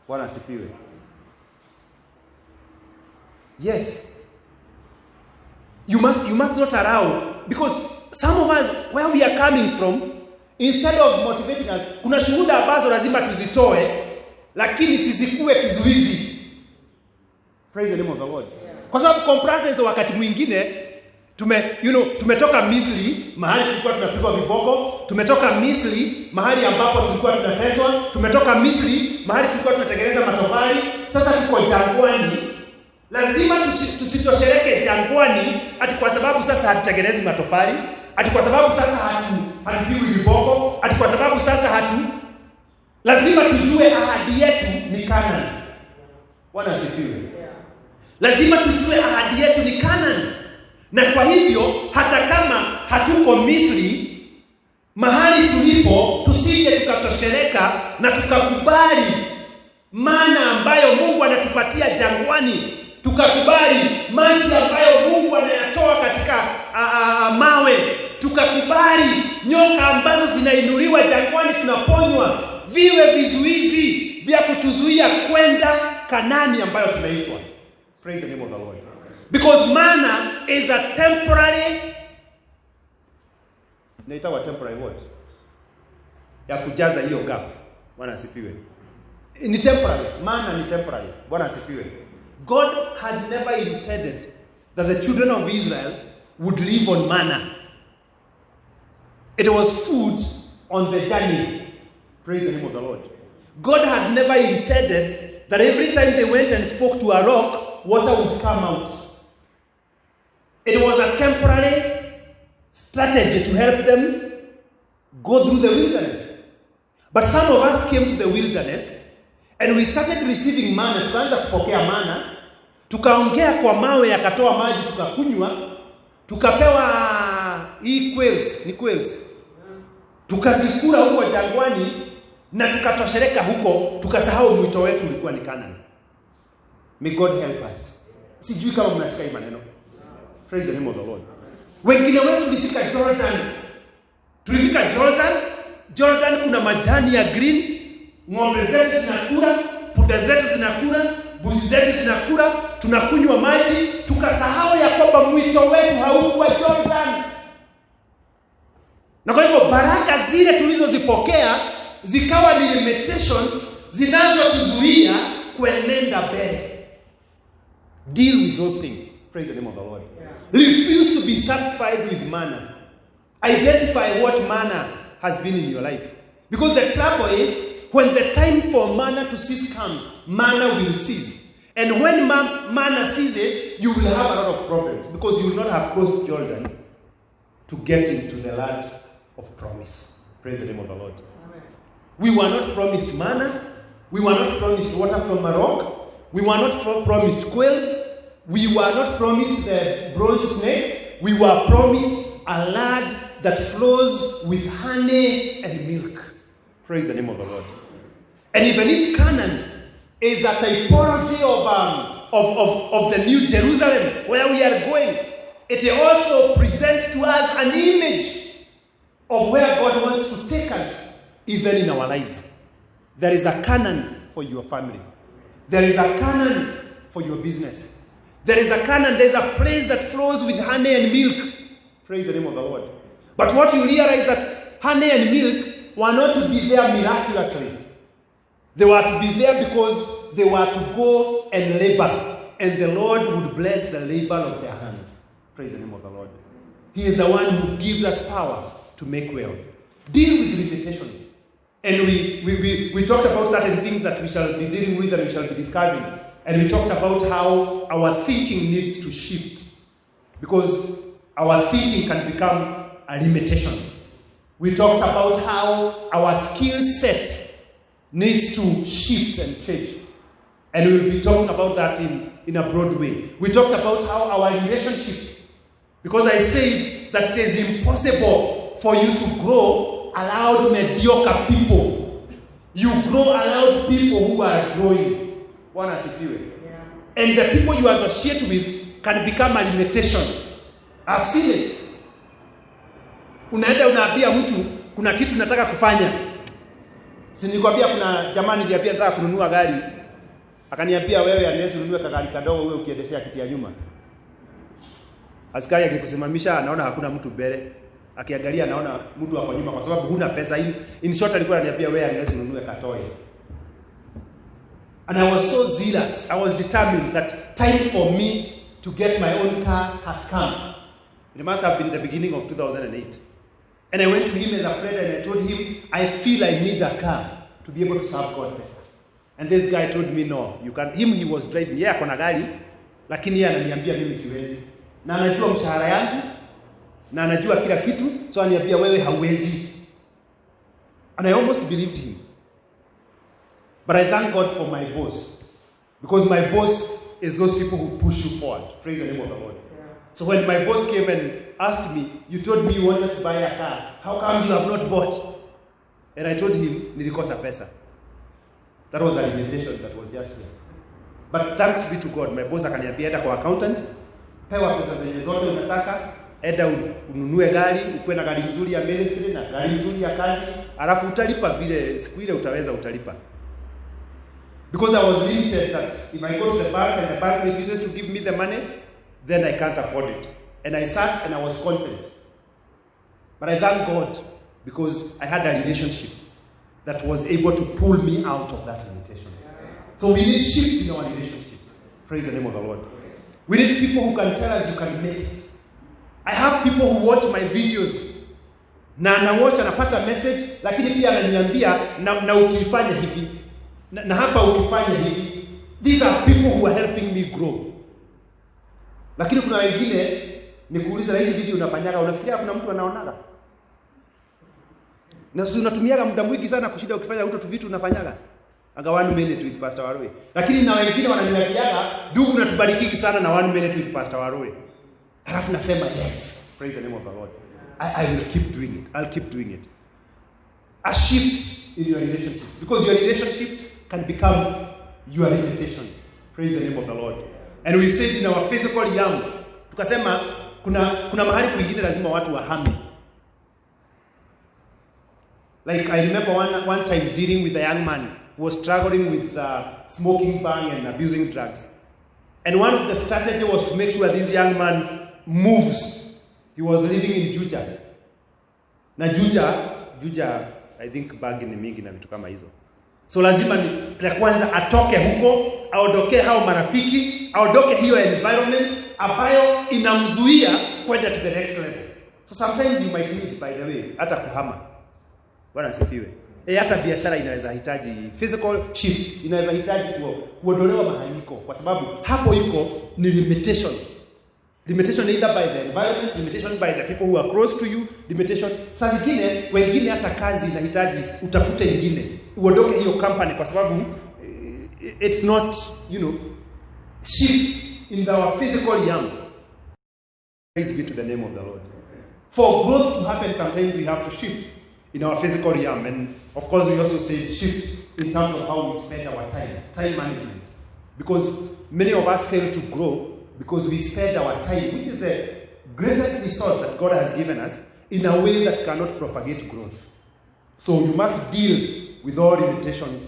Bwana asifiwe. Yes. You must not allow, because some of us, where we are coming from, instead of motivating us, kuna shuhuda ambazo lazima tuzitoe, lakini sizikuwe kizuizi. Praise the name of the Lord. Kwa sababu complacency wakati mwingine tumetoka Misri, mahali tulikuwa tunapigwa viboko, tumetoka Misri, mahali ambapo tulikuwa tunateswa, tumetoka Misri, mahali tulikuwa tunatengeneza matofali, sasa tuko jangwani. Lazima tusitoshereke jangwani ati kwa sababu sasa hatutengenezi matofali, ati kwa sababu sasa hatupigwi viboko, ati kwa sababu sasa lazima tujue ahadi yetu ni Canaan. Bwana asifiwe. Lazima tujue ahadi yetu ni Canaan. Na kwa hivyo hata kama hatuko Misri, mahali tulipo tusije tukatoshereka na tukakubali mana ambayo Mungu anatupatia jangwani, tukakubali maji ambayo Mungu anayatoa katika mawe, tukakubali nyoka ambazo zinainuliwa jangwani tunaponywa, viwe vizuizi vya kutuzuia kwenda Kanaani ambayo tunaitwa. Praise the name of the Lord. Because manna is a temporary, naitawa temporary what? Ya kujaza hiyo gap. Bwana asifiwe. Ni temporary. Manna ni temporary. Bwana asifiwe. God had never intended that the children of Israel would live on manna. It was food on the journey. Praise the name of the Lord. God had never intended that every time they went and spoke to a rock, water would come out. It was a temporary strategy to help them go through the wilderness. But some of us came to the wilderness and we started receiving manna. Tukaanza kupokea manna, tukaongea kwa mawe yakatoa maji tukakunywa, tukapewa quails, tukazikula huko jangwani na tukatoshereka huko, tukasahau mwito wetu ulikuwa ni Canaan. May God help us. Sijui kama mnashika hii maneno. Praise the name of the Lord. Wengine wetu tulifika Jordan kuna majani ya green, ng'ombe zetu zinakula, punda zetu zinakula, mbuzi zetu zinakula, tunakunywa maji, tukasahau ya kwamba mwito wetu haukuwa Jordan. Na kwa hivyo baraka zile tulizozipokea zikawa ni limitations zinazotuzuia kuenenda mbele. Deal with those things. Praise the name of the Lord. Refuse to be satisfied with manna. Identify what manna has been in your life. Because the trouble is, when the time for manna to cease comes, manna will cease. And when manna ceases, you will have a lot of problems because you will not have crossed Jordan to get into the land of promise. Praise the name of the Lord. Amen. We were not promised manna. We were not promised water from a rock. We were not promised quails. We were not promised the bronze snake. We were promised a land that flows with honey and milk. Praise the name of the Lord. And even if Canaan is a typology of the New Jerusalem where we are going, it also presents to us an image of where God wants to take us even in our lives. There is a Canaan for your family. There is a Canaan for your business. There is a Canaan, there is a place that flows with honey and milk. Praise the name of the Lord. But what you realize that honey and milk were not to be there miraculously. They were to be there because they were to go and labor. And the Lord would bless the labor of their hands. Praise the name of the Lord. He is the one who gives us power to make wealth. Deal with limitations. And we talked about certain things that we shall be dealing with and we shall be discussing. And we talked about how our thinking needs to shift. Because our thinking can become a limitation. We talked about how our skill set needs to shift and change. And we will be talking about that in a broad way. We talked about how our relationships, because I said that it is impossible for you to grow around mediocre people. You grow around people who are growing. Yeah. And the people you associate with can become a limitation. I've seen it. Unaenda unaambia mtu kuna kitu nataka kufanya. Si nilikwambia kuna jamaa niliambia nataka kununua gari. Akaniambia wewe anaweza ununue kagari kadogo wewe ukiendeshea kiti ya nyuma. Askari akikusimamisha anaona hakuna mtu mbele. Akiangalia anaona mtu hapo nyuma kwa sababu huna pesa. In short alikuwa ananiambia wewe anaweza ununue katoe. And I was so zealous. I was determined that time for me to get my own car has come. It must have been the beginning of 2008. And I went to him as a friend and I told him, I feel I need a car to be able to serve God better. And this guy told me, no, you can't. He was driving. Yeah, akona gari, lakini yeye ananiambia mimi siwezi. Na anajua mshahara yangu, na anajua kila kitu, so ananiambia wewe hauwezi. And I almost believed him. But I thank God for my boss. Because my boss is those people who push you forward. Praise the name of the Lord. Yeah. So when my boss came and asked me, you told me you wanted to buy a car. How come you have not bought? And I told him, nilikosa pesa. That was a limitation that was just here. But thanks be to God, my boss akaniambia enda kwa accountant, pewa pesa zenye zote unataka, enda ununue gari, ukuwe na gari nzuri ya ministry na gari nzuri ya kazi, alafu utalipa vile siku ile utaweza utalipa. Because I was limited that if I go to the bank and the bank refuses to give me the money, then I can't afford it. And I sat and I was content. But I thank God because I had a relationship that was able to pull me out of that limitation. So we need shifts in our relationships. Praise the name of the Lord. We need people who can tell us you can make it. I have people who watch my videos. Na watch anapata message, lakini pia ananiambia na ukifanya hivi. Na hapa ukifanya hivi. These are people who are helping me grow. Lakini kuna wengine nikuuliza hizi video unafanyaga, unafikiria kuna mtu anaonaga? Na sisi tunatumiaga muda mwingi sana kushinda ukifanya tu vitu unafanyaga. Anga 1 minute with Pastor Warui. Lakini na wengine wananiambiaga, ndugu unatubariki sana na 1 minute with Pastor Warui. Halafu nasema yes, praise the name of the Lord. I will keep doing it. I'll keep doing it. A shift in your relationships, because your relationships can become your limitation. Praise the name of the Lord. And we said in our physical realm, tukasema kuna mahali kwingine lazima watu wahame. Like I remember one time dealing with a young man who was struggling with smoking bang and abusing drugs. And one of the strategy was to make sure this young man moves. He was living in Juja. Na Juja I think bag ni mingi na vitu kama hizo. So lazima la kwanza atoke huko, aondoke hao marafiki, aondoke hiyo environment ambayo inamzuia kwenda to the next level. So sometimes you might need, by the way, hata kuhama. Bwana asifiwe. Hata biashara inaweza hitaji physical shift, inaweza hitaji kuondolewa mahali iko, kwa sababu hapo iko ni limitation. Limitation either by the environment, limitation by the people who are close to you, limitation. Saa zingine wengine hata kazi inahitaji utafute nyingine, uondoke hiyo company kwa sababu it's not, shift in our physical realm. Praise be to the name of the Lord. For growth to happen, sometimes we have to shift in our physical realm. And of course, we also say shift in terms of how we spend our time management. Because many of us fail to grow because we spend our time, which is the greatest resource that God has given us, in a way that cannot propagate growth. So you must deal with all limitations,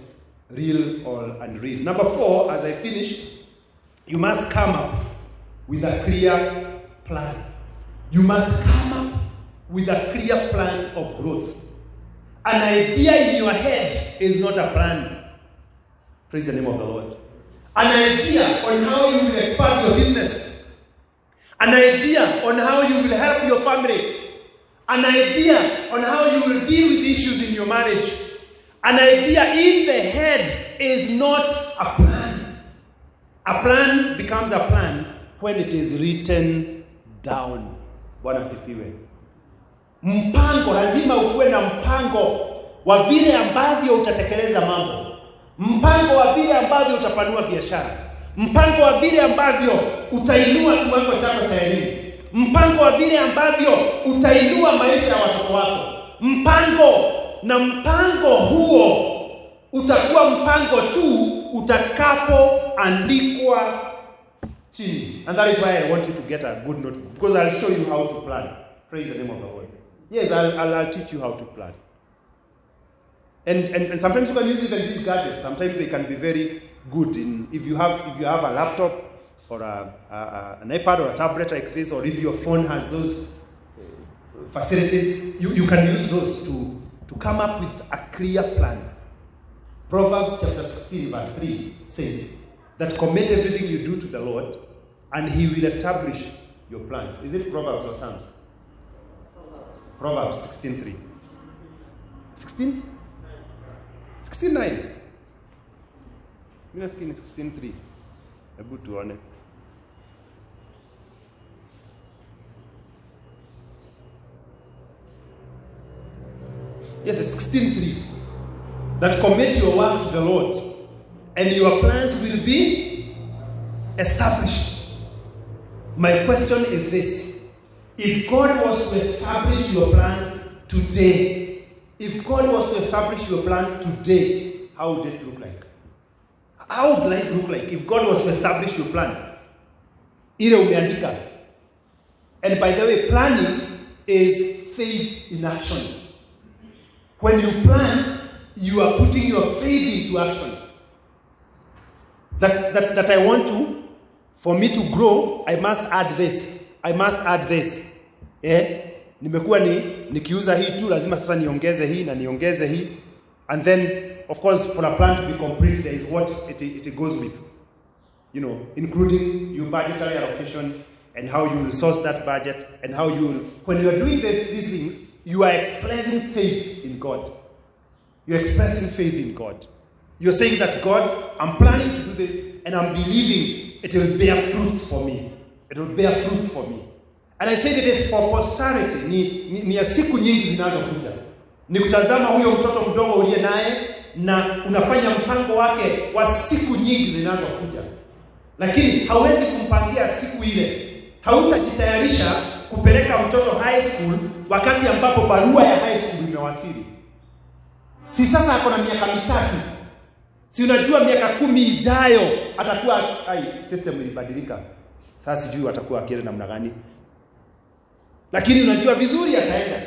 real or unreal. Number 4, as I finish, you must come up with a clear plan. You must come up with a clear plan of growth. An idea in your head is not a plan. Praise the name of the Lord. An idea on how you will expand your business. An idea on how you will help your family. An idea on how you will deal with issues in your marriage. An idea in the head is not a plan. A plan becomes a plan when it is written down. Bwana sifiwe. Mpango, lazima ukuwe na mpango wa vile ambavyo utatekeleza mambo. Mpango wa vile ambavyo utapanua biashara. Mpango wa vile ambavyo utainua kiwango chako cha elimu. Mpango wa vile ambavyo utainua maisha ya watoto wako. Mpango huo utakuwa mpango tu utakapoandikwa chini. And that is why I want you to get a good notebook, because I'll show you how to plan. Praise the name of the Lord. Yes, I'll teach you how to plan. And sometimes you can use even these gadgets. Sometimes they can be very good if you have a laptop or an iPad or a tablet like this, or if your phone has those facilities, you can use those to come up with a clear plan. Proverbs chapter 16 verse 3 says that commit everything you do to the Lord and he will establish your plans. Is it Proverbs or Psalms? Proverbs 16:3. 16? 16:9. Mimi nafikiri 16:3. Hebu tuone. Yes, it's 16:3. That commit your work to the Lord and your plans will be established. My question is this. If God was to establish your plan today, how would it look like? How would life look like if God was to establish your plan? Ile umeandika. And by the way, planning is faith in action. When you plan, you are putting your faith into action. That I want to, for me to grow, I must add this. I must add this. Nimekuwa nikiuza hii tu, lazima sasa niongeze hii na niongeze hii. And then, of course, for a plan to be complete, there is what it goes with. Including your budgetary allocation and how you will source that budget and how you will, when you are doing these things, you are expressing faith in God. You're expressing faith in God. You're saying that, God, I'm planning to do this and I'm believing it will bear fruits for me. It will bear fruits for me. And I say that it's for posterity. Ni ya siku nyingi zinazokuja. Ni kutazama huyo mtoto mdogo uliye naye na unafanya mpango wake wa siku nyingi zinazokuja. Lakini hauwezi kumpangia siku ile. Hautajitayarisha kupeleka mtoto high school wakati ambapo barua ya high school imewasili. Si sasa ako na miaka 3. Si unajua miaka 10 ijayo atakuwa system ilibadilika. Sasa sijui atakuwa akienda namna gani. Lakini unajua vizuri ataenda.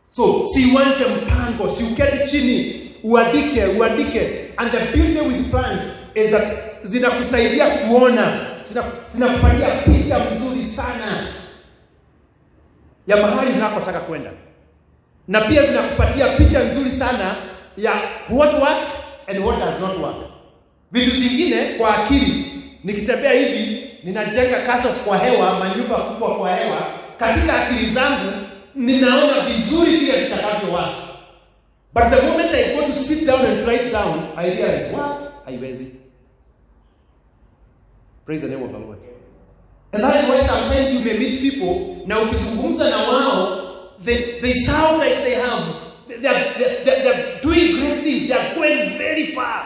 So, si uanze mpango, si uketi chini, uandike. And the beauty with plans is that zinakusaidia kuona, zinakupatia picha mzuri sana ya mahali unakotaka kwenda. Na pia zinakupatia picha nzuri sana ya what works and what does not work. Vitu zingine kwa akili, nikitembea hivi, ninajenga castles kwa hewa, manyumba kubwa kwa hewa, katika akili zangu ninaona vizuri vile vitakavyo waka. But the moment I go to sit down and write down, I realize, what? Haiwezi. Praise the name of the Lord. And that is why sometimes you may meet people, now ukizungumza na wao, they sound like they're doing great things, they're going very far.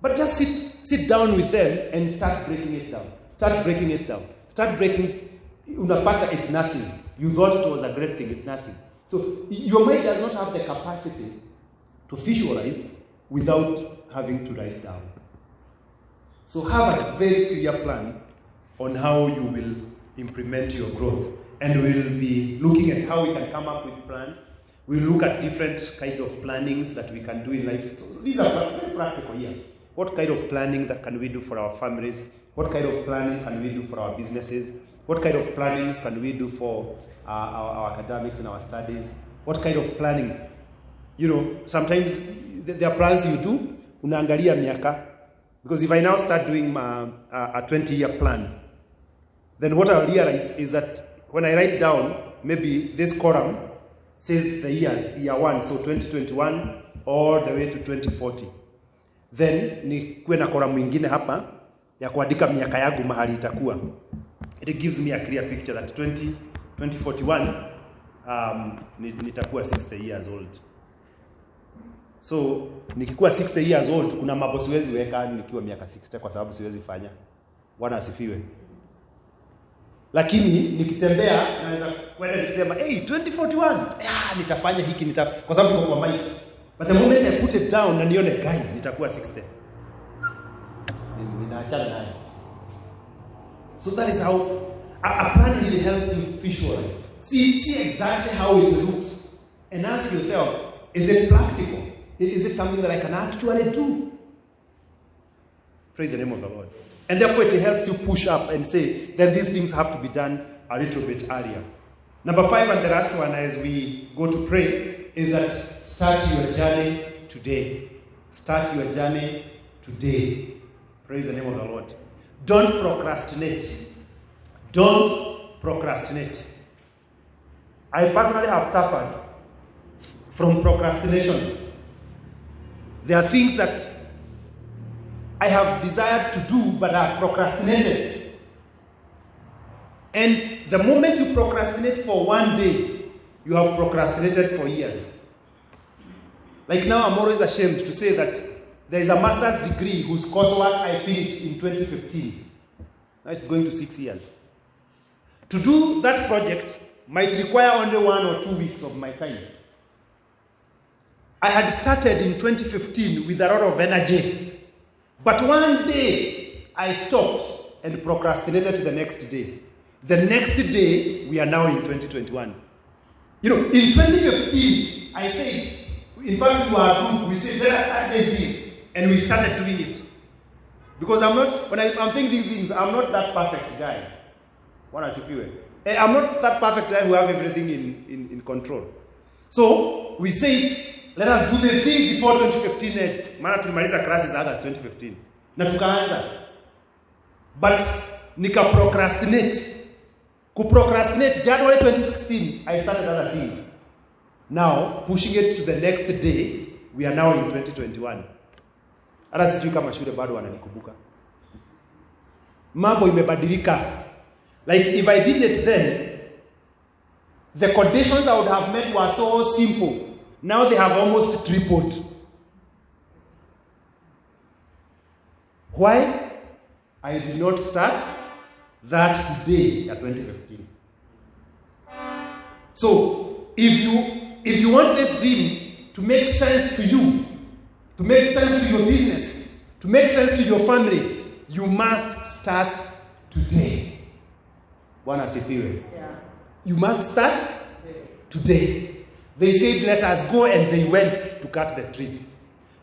But just sit down with them and start breaking it down. Start breaking it down. Start breaking it. Unapata, it's nothing. You thought it was a great thing, it's nothing. So your mind does not have the capacity to visualize without having to write down. So have a very clear plan on how you will implement your growth. And we'll be looking at how we can come up with plan. We'll look at different kinds of plannings that we can do in life. So these are very practical here. What kind of planning that can we do for our families? What kind of planning can we do for our businesses? What kind of plannings can we do for our academics and our studies? What kind of planning? You know, sometimes there are plans you do, unaangalia miaka. Because if I now start doing a 20-year plan, then what I'll realize is that when I write down, maybe this column says the years, year 1, so 2021, all the way to 2040. Then, nikuwe na column mwingine hapa, ya kuandika miaka yangu mahali itakuwa. It gives me a clear picture that 2041, nitakuwa 60 years old. So, nikikuwa 60 years old, kuna mambo siwezi weka nikiwa miaka 60 kwa sababu siwezi fanya. Bwana asifiwe. Lakini nikitembea naweza kwenda nikisema, "Hey, 2041, nitafanya hiki kwa sababu kwa mind." But the moment I put it down na nione guy, nitakuwa 60. Ninaachana naye. So that is how a plan really helps you visualize. See exactly how it looks and ask yourself, is it practical? Is it something that I can actually do? Praise the name of the Lord. And therefore it helps you push up and say that these things have to be done a little bit earlier. Number 5 and the last one as we go to pray is that start your journey today. Start your journey today. Praise the name of the Lord. Don't procrastinate. Don't procrastinate. I personally have suffered from procrastination. There are things that I have desired to do, but I have procrastinated. And the moment you procrastinate for one day, you have procrastinated for years. Like now, I'm always ashamed to say that there is a master's degree whose coursework I finished in 2015. Now it's going to 6 years. To do that project might require only 1 or 2 weeks of my time. I had started in 2015 with a lot of energy. But one day, I stopped and procrastinated to the next day. The next day, we are now in 2021. You know, in 2015, I said, in fact, we were a group, we said, let us start this thing. And we started doing it. Because when I'm saying these things, I'm not that perfect guy. I'm not that perfect guy who have everything in control. So, we said, let us do this thing before 2015 ends. Maana tulimaliza classes August 2015. Na tukaanza. But nika procrastinate. Kuprocrastinate January 2016, I started other things. Now, pushing it to the next day, we are now in 2021. Hata sijui kama shule bado wananikumbuka. Mambo imebadilika. Like if I did it then, the conditions I would have met were so simple. Now they have almost tripled. Why? I did not start that today at 2015. So, if you want this thing to make sense to you, to make sense to your business, to make sense to your family, you must start today. Bwana asifiwe. You must start today. They said, let us go, and they went to cut the trees.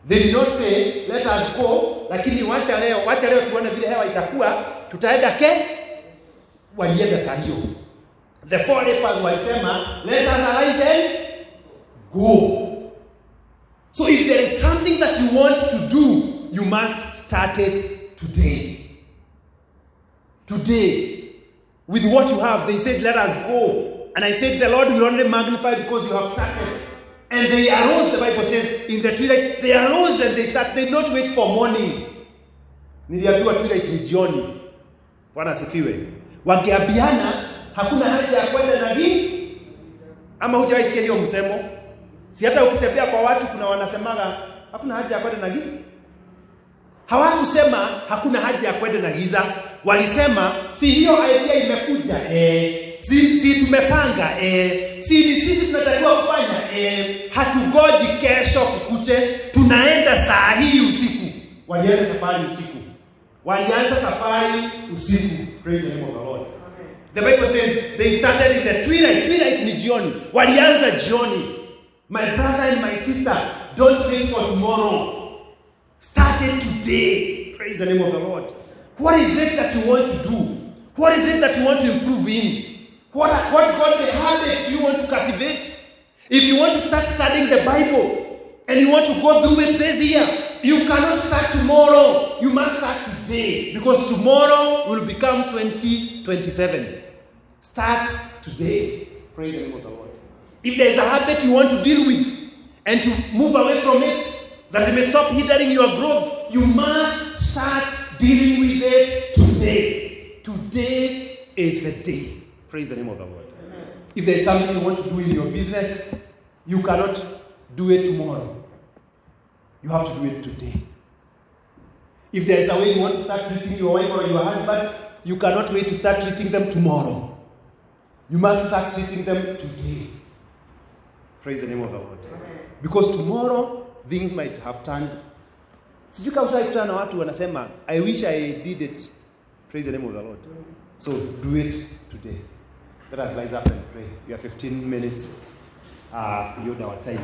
They did not say, let us go, lakini wacha leo tuone vile hewa itakuwa, tutaenda walienda saa hiyo. The 4 lepers walisema, let us arise and go. So if there is something that you want to do, you must start it today. Today. With what you have, they said, let us go. And I said, the Lord will only magnify because you have started. And they arose, the Bible says, in the twilight, they arose and they did not wait for morning. Niliambiwa twilight ni jioni. Bwana asifiwe. Wangeambiana hakuna haja ya kwenda na hii. Ama hujawahi sikia hiyo msemo? Si hata ukitembea kwa watu kuna wanasemaga hakuna haja ya kwenda na hii. Hawakusema hakuna haja ya kwenda na giza. Walisema si hiyo idea imekuja si tumepanga sisi tunatakiwa kufanya hatugoji kesho kukuche, tunaenda saa hii usiku. Walianza safari usiku. Praise the name of the Lord. Amen. The Bible says they started in the twilight. Twilight ni jioni. Walianza jioni. My brother and my sister, don't wait for tomorrow. Start it today. Praise the name of the Lord. What is it that you want to do? What is it that you want to improve in? What godly habit do you want to cultivate? If you want to start studying the Bible and you want to go through it this year, you cannot start tomorrow. You must start today, because tomorrow will become 2027. Start today. Praise the name of the Lord. If there is a habit you want to deal with and to move away from it, that it may stop hindering your growth, you must start dealing with it today. Today is the day. Praise the name of the Lord. Amen. If there is something you want to do in your business, you cannot do it tomorrow. You have to do it today. If there is a way you want to start treating your wife or your husband, you cannot wait to start treating them tomorrow. You must start treating them today. Praise the name of the Lord. Amen. Because tomorrow things might have turned. Sijui kama ushakutana na watu wanasema I wish I did it. Praise the name of the Lord. So do it today. Let us rise up and pray. We have 15 minutes beyond our time.